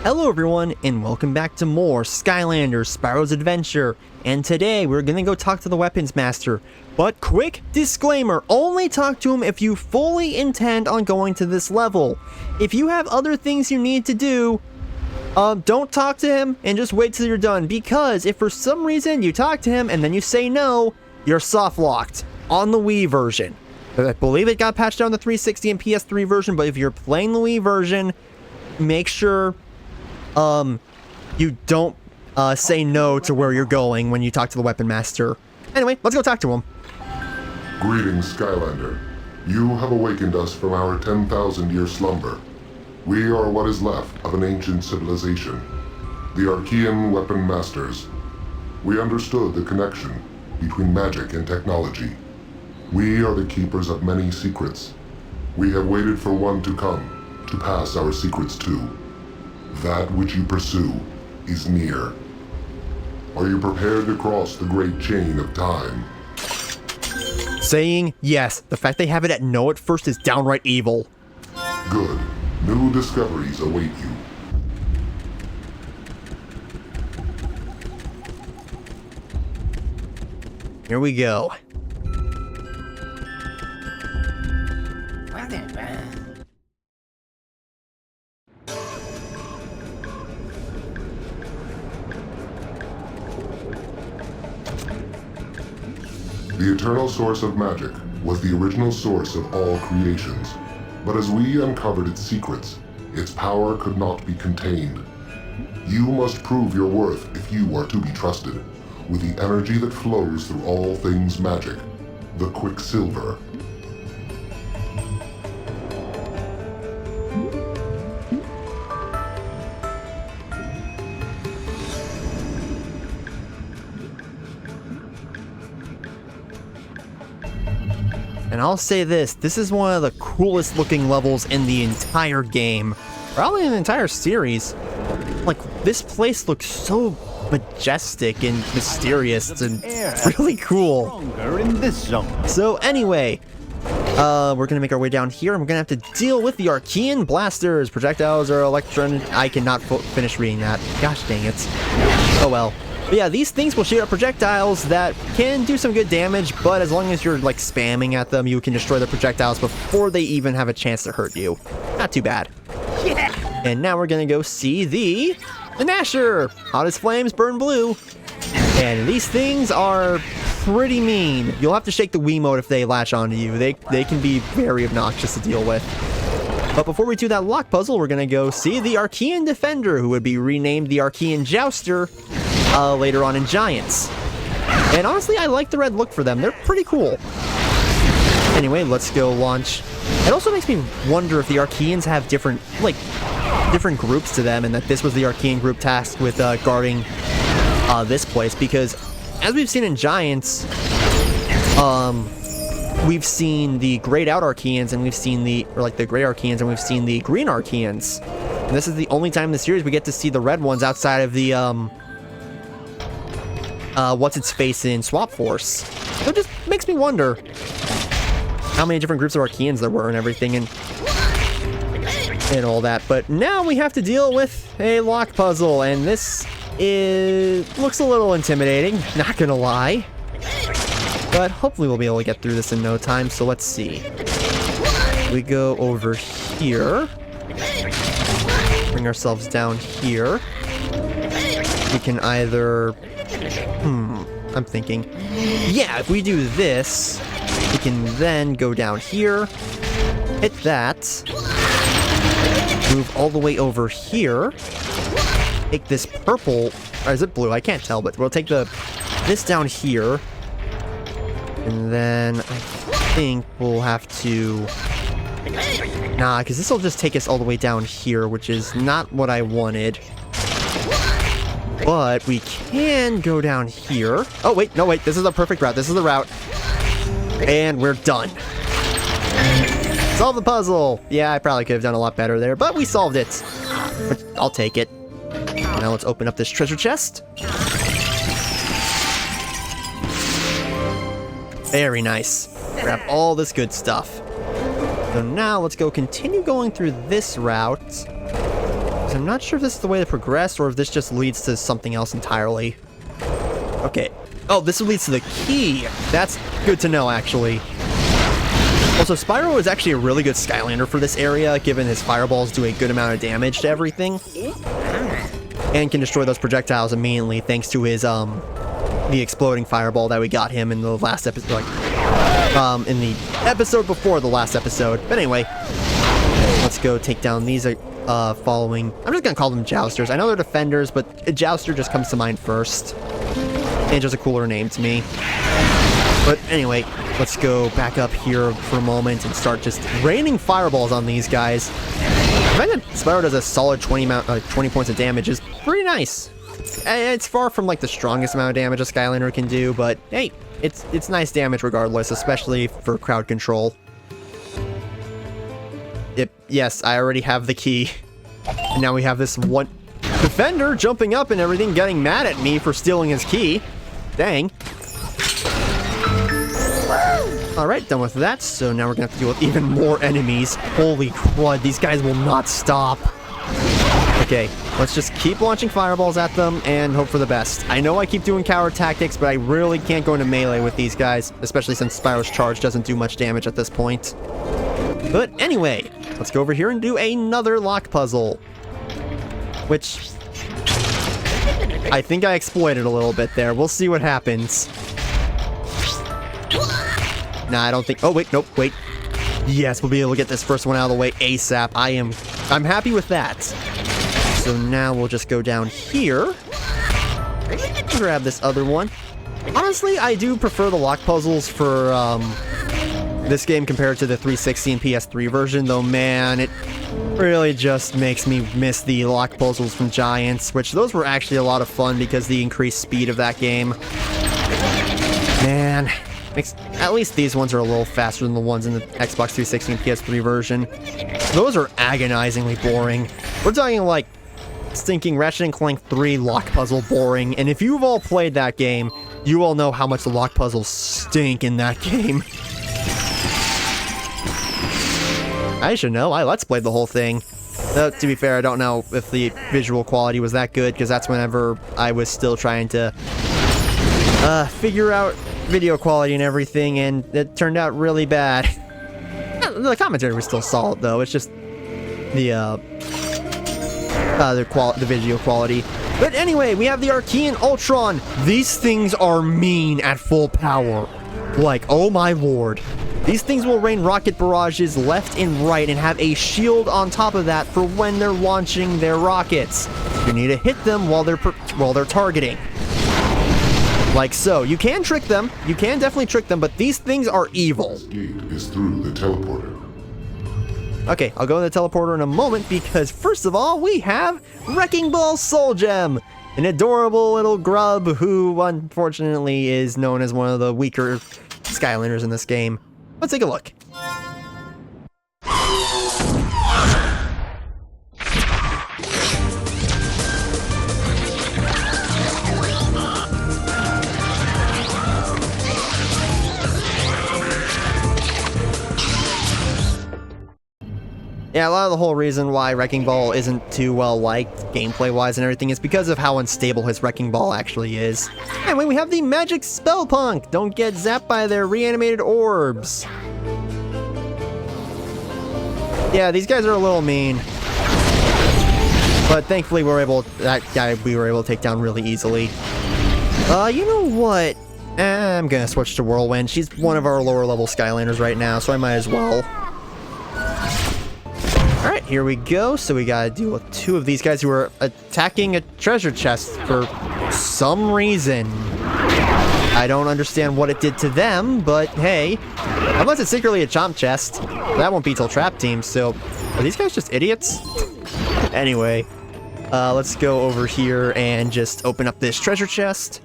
Hello everyone, and welcome back to more Skylanders, Spyro's Adventure. And today we're gonna go talk to the Weapons Master. But quick disclaimer, only talk to him if you fully intend on going to this level. If you have other things you need to do, don't talk to him and just wait till you're done. Because if for some reason you talk to him and then you say no, you're soft locked on the Wii version. I believe it got patched down to 360 and PS3 version, but if you're playing the Wii version, make sure you don't say no to where you're going when you talk to the Weapon Master. Anyway, let's go talk to him. Greetings, Skylander. You have awakened us from our 10,000-year slumber. We are what is left of an ancient civilization, the Arkeyan Weapon Masters. We understood the connection between magic and technology. We are the keepers of many secrets. We have waited for one to come, to pass our secrets to. That which you pursue is near. Are you prepared to cross the great chain of time? Saying yes. The fact they have it at no at first is downright evil. Good. New discoveries await you. Here we go. The eternal source of magic was the original source of all creations. But as we uncovered its secrets, its power could not be contained. You must prove your worth if you are to be trusted, with the energy that flows through all things magic, the Quicksilver. And I'll say this is one of the coolest looking levels in the entire game. Probably in the entire series. Like, this place looks so majestic and mysterious and really cool. In this zone. So anyway, we're gonna make our way down here and we're gonna have to deal with the Arkeyan blasters. Projectiles are electron. I cannot finish reading that. Gosh dang it. Oh well. But yeah, these things will shoot out projectiles that can do some good damage, but as long as you're like spamming at them, you can destroy the projectiles before they even have a chance to hurt you. Not too bad. Yeah. And now we're gonna go see the Gnasher. Hot as flames, burn blue. And these things are pretty mean. You'll have to shake the Wiimote if they latch onto you. They can be very obnoxious to deal with. But before we do that lock puzzle, we're gonna go see the Arkeyan Defender, who would be renamed the Arkeyan Jouster later on in Giants. And honestly, I like the red look for them. They're pretty cool. Anyway, let's go launch. It also makes me wonder if the Arkeyans have different groups to them, and that this was the Arkeyan group tasked with guarding this place, because as we've seen in Giants, we've seen the grayed out Arkeyans, and we've seen the gray Arkeyans, and we've seen the green Arkeyans. And this is the only time in the series we get to see the red ones outside of the what's-its-face in Swap Force. So it just makes me wonder how many different groups of Arkeyans there were and everything and all that. But now we have to deal with a lock puzzle, and this looks a little intimidating, not gonna lie. But hopefully we'll be able to get through this in no time, so let's see. We go over here. Bring ourselves down here. We can either... I'm thinking. Yeah, if we do this, we can then go down here, hit that, move all the way over here, take this purple, or is it blue? I can't tell, but we'll take this down here, and then I think we'll have to... Nah, because this will just take us all the way down here, which is not what I wanted. But we can go down here. Oh, wait, no, wait, this is the perfect route. This is the route. And we're done. Solve the puzzle. Yeah, I probably could have done a lot better there, but we solved it. But I'll take it. Now let's open up this treasure chest. Very nice. Grab all this good stuff. So now let's go continue going through this route. I'm not sure if this is the way to progress or if this just leads to something else entirely. Okay. Oh, this leads to the key. That's good to know, actually. Also, Spyro is actually a really good Skylander for this area, given his fireballs do a good amount of damage to everything. And can destroy those projectiles immediately thanks to his, the exploding fireball that we got him in the last episode, like, in the episode before the last episode. But anyway, let's go take down these, following, I'm just gonna call them Jousters. I know they're defenders, but a Jouster just comes to mind first. And just a cooler name to me. But anyway, let's go back up here for a moment and start just raining fireballs on these guys. The fact that Spyro does a solid 20 points of damage is pretty nice. It's far from like the strongest amount of damage a Skylander can do, but hey, it's nice damage regardless, especially for crowd control. Yes, I already have the key. And now we have this one defender jumping up and everything, getting mad at me for stealing his key. Dang. Alright, done with that, so now we're gonna have to deal with even more enemies. Holy crud, these guys will not stop. Okay, let's just keep launching fireballs at them and hope for the best. I know I keep doing coward tactics, but I really can't go into melee with these guys, especially since Spyro's charge doesn't do much damage at this point. But anyway, let's go over here and do another lock puzzle. Which I think I exploited a little bit there. We'll see what happens. Nah, I don't think... Oh, wait, nope, wait. Yes, we'll be able to get this first one out of the way ASAP. I'm happy with that. So now we'll just go down here. Grab this other one. Honestly, I do prefer the lock puzzles for this game compared to the 360 and PS3 version, though, man, it really just makes me miss the lock puzzles from Giants, which those were actually a lot of fun because of the increased speed of that game. Man... At least these ones are a little faster than the ones in the Xbox 360 and PS3 version. Those are agonizingly boring. We're talking like stinking Ratchet & Clank 3 lock puzzle boring, and if you've all played that game, you all know how much the lock puzzles stink in that game. I should know, I Let's Played the whole thing. To be fair, I don't know if the visual quality was that good, because that's whenever I was still trying to figure out video quality and everything, and it turned out really bad. The commentary was still solid, though. It's just the video quality. But anyway, we have the Arkeyans Ultron. These things are mean at full power. Like, oh my lord. These things will rain rocket barrages left and right and have a shield on top of that for when they're launching their rockets. You need to hit them while they're targeting. Like so. You can trick them. You can definitely trick them, but these things are evil. This gate is through the teleporter. Okay, I'll go to the teleporter in a moment because first of all, we have Wrecking Ball Soul Gem, an adorable little grub who unfortunately is known as one of the weaker Skylanders in this game. Let's take a look. Yeah, a lot of the whole reason why Wrecking Ball isn't too well liked, gameplay-wise and everything, is because of how unstable his Wrecking Ball actually is. Anyway, we have the Magic Spell Punk! Don't get zapped by their reanimated orbs. Yeah, these guys are a little mean. But thankfully we were able to take down really easily. You know what? I'm gonna switch to Whirlwind. She's one of our lower level Skylanders right now, so I might as well. Alright, here we go. So we gotta deal with two of these guys who are attacking a treasure chest for some reason. I don't understand what it did to them, but hey. Unless it's secretly a chomp chest. That won't be till Trap Team, so... Are these guys just idiots? Anyway, let's go over here and just open up this treasure chest.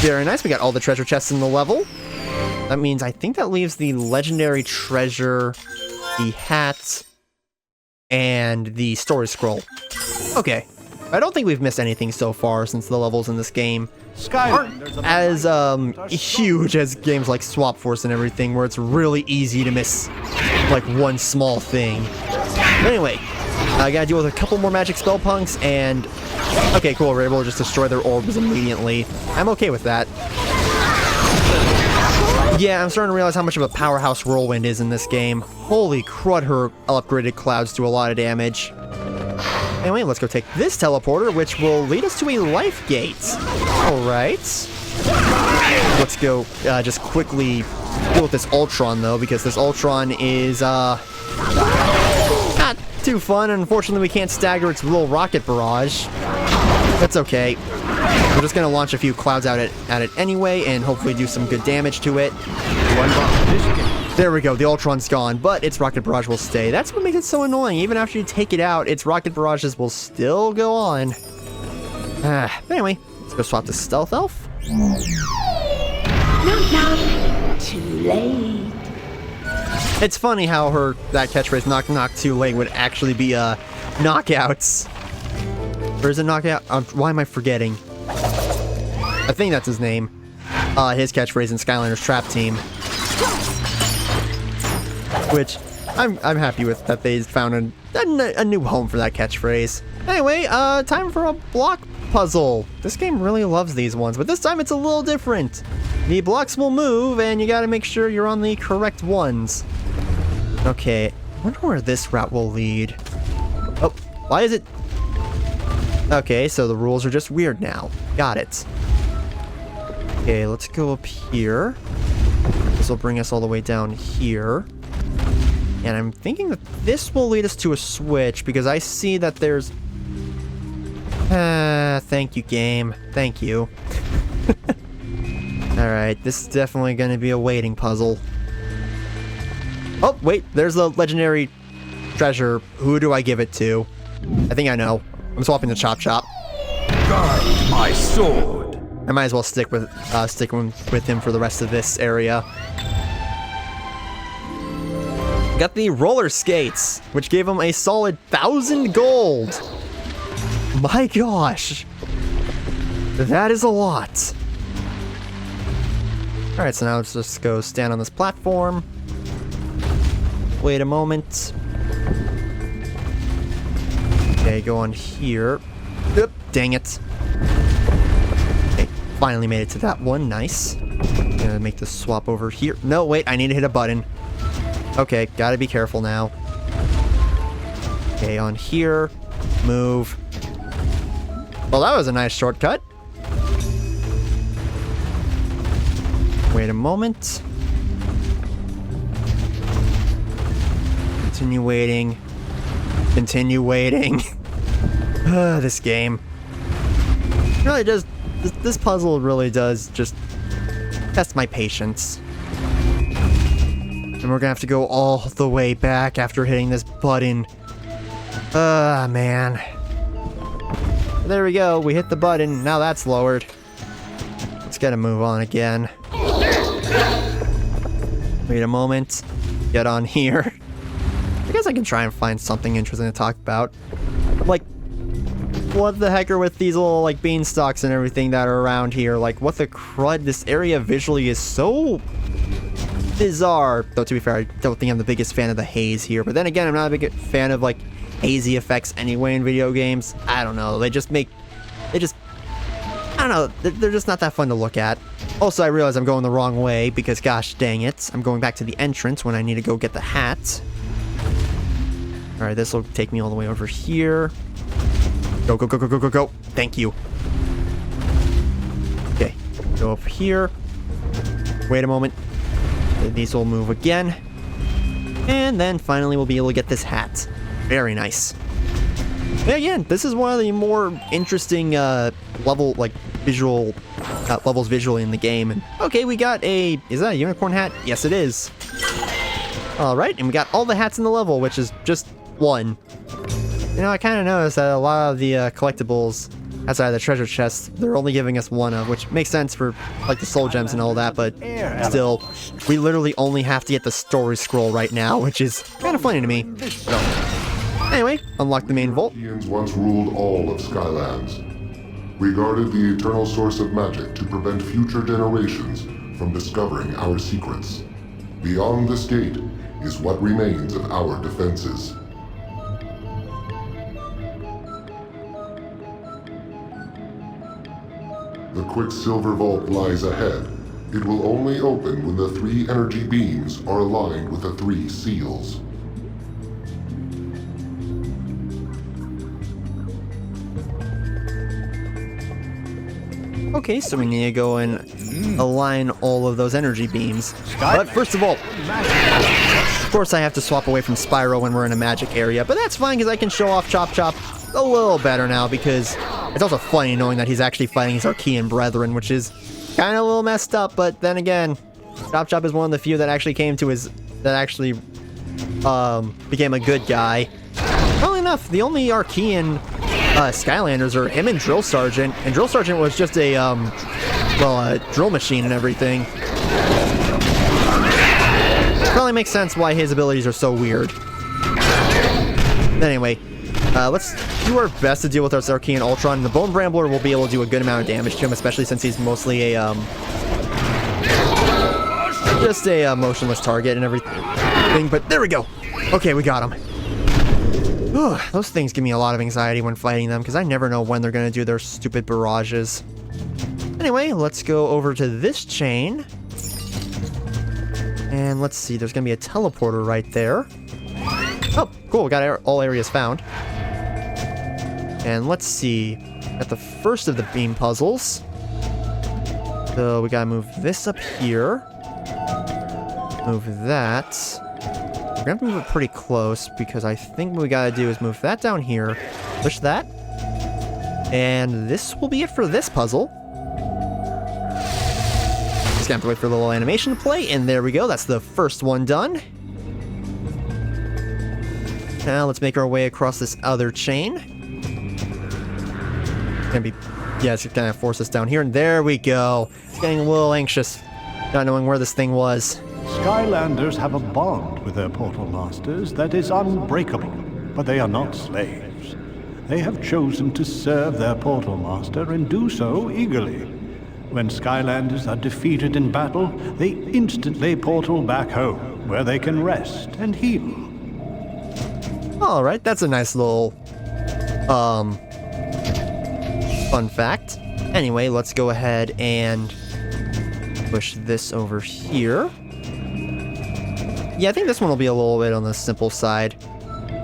Very nice, we got all the treasure chests in the level. That means I think that leaves the legendary treasure... the hat, and the story scroll. Okay. I don't think we've missed anything so far since the levels in this game aren't as huge as games like Swap Force and everything, where it's really easy to miss like one small thing. But anyway, I gotta deal with a couple more magic spell punks, and... Okay, cool, we're able to just destroy their orbs immediately. I'm okay with that. Yeah, I'm starting to realize how much of a powerhouse Whirlwind is in this game. Holy crud, her upgraded clouds do a lot of damage. Anyway, let's go take this teleporter, which will lead us to a life gate. Alright. Let's go just quickly deal with this Ultron, though, because this Ultron is, not too fun. Unfortunately, we can't stagger its little rocket barrage. That's okay. We're just gonna launch a few clouds at it anyway, and hopefully do some good damage to it. There we go, the Ultron's gone, but its rocket barrage will stay. That's what makes it so annoying. Even after you take it out, its rocket barrages will still go on. Anyway, let's go swap to Stealth Elf. Knock, too late. It's funny how that catchphrase, knock knock too late, would actually be knockouts. Or is it knockout? Why am I forgetting? I think that's his name. His catchphrase in Skylanders Trap Team. Which I'm happy with that they found a new home for that catchphrase. Anyway, time for a block puzzle. This game really loves these ones, but this time it's a little different. The blocks will move, and you gotta make sure you're on the correct ones. Okay, I wonder where this route will lead. Oh, why is it? Okay, so the rules are just weird now. Got it. Okay, let's go up here. This will bring us all the way down here. And I'm thinking that this will lead us to a switch, because I see that there's... thank you, game. Thank you. Alright, this is definitely going to be a waiting puzzle. Oh, wait, there's the legendary treasure. Who do I give it to? I think I know. I'm swapping the Chop Chop. Guard my sword. I might as well stick with him for the rest of this area. Got the roller skates, which gave him a solid 1,000 gold. My gosh, that is a lot. All right, so now let's just go stand on this platform. Wait a moment. Okay, go on here. Oop, dang it. Okay, finally made it to that one. Nice. Gonna make this swap over here. No, wait, I need to hit a button. Okay, gotta be careful now. Okay, on here. Move. Well, that was a nice shortcut. Wait a moment. Continue waiting. Continue waiting. This game. Really does... This puzzle really does just test my patience. And we're gonna have to go all the way back after hitting this button. Man. There we go, we hit the button, now that's lowered. Let's get a move on again. Wait a moment. Get on here. I guess I can try and find something interesting to talk about. Like, what the heck are with these little, like, beanstalks and everything that are around here? Like, what the crud? This area visually is so bizarre. Though, to be fair, I don't think I'm the biggest fan of the haze here. But then again, I'm not a big fan of, like, hazy effects anyway in video games. I don't know. I don't know. They're just not that fun to look at. Also, I realize I'm going the wrong way because, gosh dang it, I'm going back to the entrance when I need to go get the hat. Alright, this will take me all the way over here. Go, go, go, go, go, go, go. Thank you. Okay, go up here. Wait a moment. These will move again. And then finally we'll be able to get this hat. Very nice. And again, this is one of the more interesting levels visually in the game. And okay, we got a... Is that a unicorn hat? Yes, it is. Alright, and we got all the hats in the level, which is just one. You know, I kind of noticed that a lot of the collectibles outside of the treasure chests, they're only giving us one of, which makes sense for, like, the soul gems and all that, but still, we literally only have to get the story scroll right now, which is kind of funny to me. So, anyway, unlock the main vault. Arkeyans once ruled all of Skylands. We guarded the eternal source of magic to prevent future generations from discovering our secrets. Beyond this gate is what remains of our defenses. The Quicksilver Vault lies ahead. It will only open when the 3 energy beams are aligned with the 3 seals. Okay, so we need to go and align all of those energy beams. But first of all, of course I have to swap away from Spyro when we're in a magic area, but that's fine because I can show off Chop Chop a little better now because it's also funny knowing that he's actually fighting his Arkeyans brethren, which is kind of a little messed up, but then again, Chop Chop is one of the few that actually became a good guy. Funnily enough, the only Arkeyan Skylanders are him and Drill Sergeant, and Drill Sergeant was just a drill machine and everything. Probably makes sense why his abilities are so weird. Anyway, let's do our best to deal with our Arkeyans Ultron. The Bone Brambler will be able to do a good amount of damage to him, especially since he's mostly a just a motionless target and everything. But there we go. Okay, we got him. Those things give me a lot of anxiety when fighting them because I never know when they're going to do their stupid barrages. Anyway, let's go over to this chain. And let's see, there's going to be a teleporter right there. Oh, cool, we got all areas found. And let's see, at the first of the beam puzzles. So we got to move this up here. Move that. We're going to have to move it pretty close because I think what we got to do is move that down here, push that, and this will be it for this puzzle. Just going to have to wait for a little animation to play, and there we go. That's the first one done. Now let's make our way across this other chain. It's going to force us down here, and there we go. It's getting a little anxious, not knowing where this thing was. Skylanders have a bond with their portal masters that is unbreakable, but they are not slaves. They have chosen to serve their portal master and do so eagerly. When Skylanders are defeated in battle, they instantly portal back home, where they can rest and heal. Alright, that's a nice little, fun fact. Anyway, let's go ahead and push this over here. Yeah, I think this one will be a little bit on the simple side,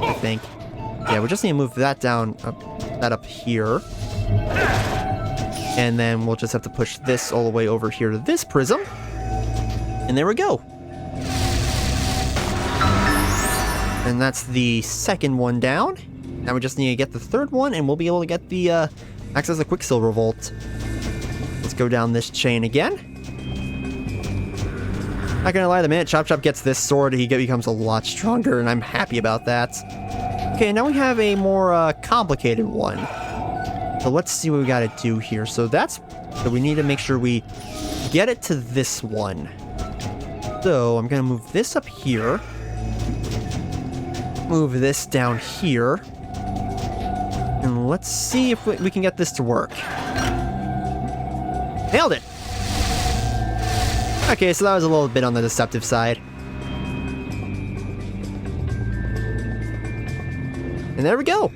I think. Yeah, we just need to move that down, that up here. And then we'll just have to push this all the way over here to this prism. And there we go. And that's the second one down. Now we just need to get the third one, and we'll be able to get the, access the Quicksilver Vault. Let's go down this chain again. Not gonna lie, the minute Chop Chop gets this sword, he becomes a lot stronger, and I'm happy about that. Okay, now we have a more complicated one. So let's see what we gotta do here. So we need to make sure we get it to this one. So I'm gonna move this up here. Move this down here. And let's see if we can get this to work. Nailed it! Okay, so that was a little bit on the deceptive side. And there we go.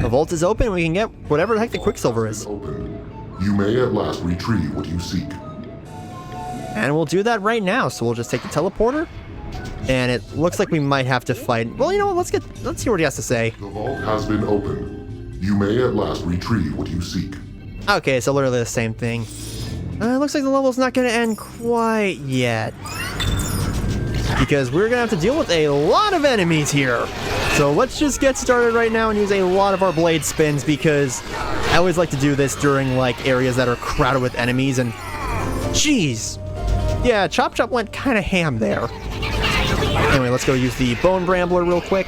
The vault is open, we can get whatever the heck the Quicksilver is. You may at last retrieve what you seek. And we'll do that right now, so we'll just take the teleporter. And it looks like we might have to fight. Well, you know what, let's hear what he has to say. The vault has been opened. You may at last retrieve what you seek. Okay, so literally the same thing. It looks like the level's not going to end quite yet. Because we're going to have to deal with a lot of enemies here. So let's just get started right now and use a lot of our blade spins because I always like to do this during like areas that are crowded with enemies and... Jeez! Yeah, Chop Chop went kind of ham there. Anyway, let's go use the Bone Brambler real quick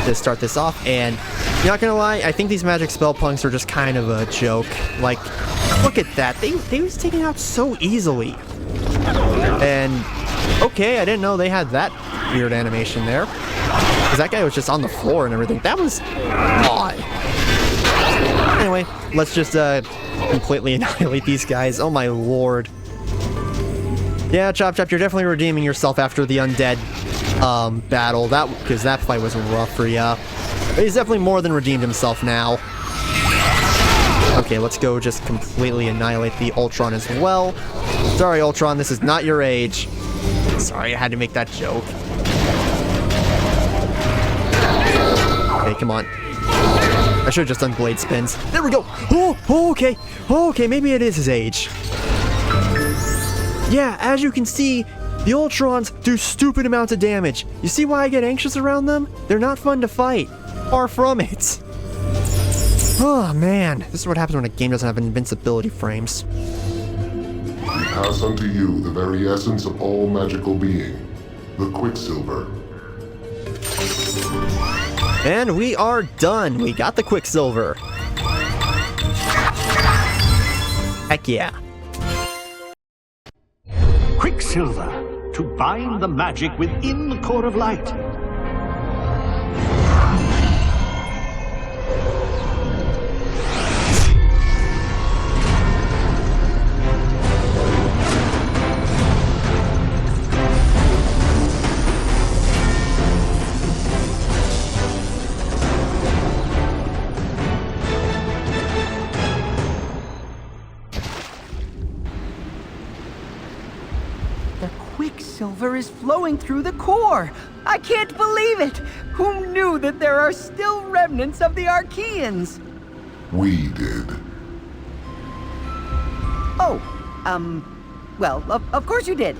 to start this off. And not gonna lie, I think these magic spell punks are just kind of a joke. Like, look at that. They was taken out so easily. And, okay, I didn't know they had that weird animation there. Because that guy was just on the floor and everything. That was odd. Anyway, let's just completely annihilate these guys. Oh my lord. Yeah, Chop Chop, you're definitely redeeming yourself after the undead battle. Because that fight was rough for ya. But he's definitely more than redeemed himself now. Okay, let's go just completely annihilate the Ultron as well. Sorry, Ultron, this is not your age. Sorry, I had to make that joke. Okay, come on. I should have just done blade spins. There we go. Oh, okay. Okay, maybe it is his age. Yeah, as you can see, the Ultrons do stupid amounts of damage. You see why I get anxious around them? They're not fun to fight. Far from it. Oh, man. This is what happens when a game doesn't have invincibility frames. We pass unto you the very essence of all magical being, the Quicksilver. And we are done. We got the Quicksilver. Heck yeah. Quicksilver, to bind the magic within the core of light. Quicksilver is flowing through the core. I can't believe it. Who knew that there are still remnants of the Arkeyans? We did. Oh, well, of course you did.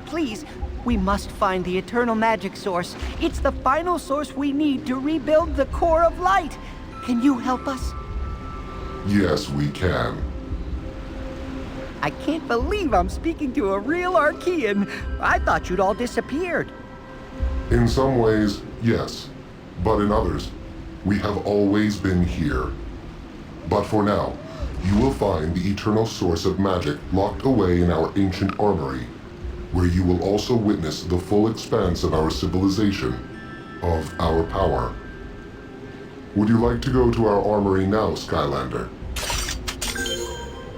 Please, we must find the eternal magic source. It's the final source we need to rebuild the core of light. Can you help us? Yes, we can. I can't believe I'm speaking to a real Arkeyan. I thought you'd all disappeared. In some ways, yes. But in others, we have always been here. But for now, you will find the eternal source of magic locked away in our ancient armory, where you will also witness the full expanse of our civilization, of our power. Would you like to go to our armory now, Skylander?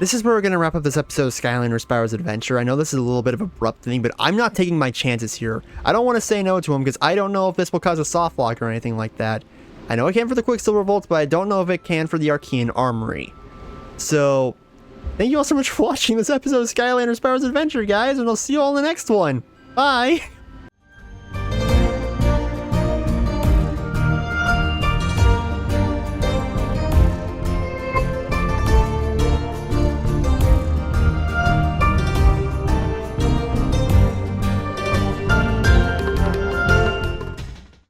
This is where we're going to wrap up this episode of Skylanders Spyro's Adventure. I know this is a little bit of a abrupt thing, but I'm not taking my chances here. I don't want to say no to him because I don't know if this will cause a soft lock or anything like that. I know it can for the Quicksilver Vaults, but I don't know if it can for the Arkeyan Armory. So, thank you all so much for watching this episode of Skylanders Spyro's Adventure, guys, and I'll see you all in the next one. Bye!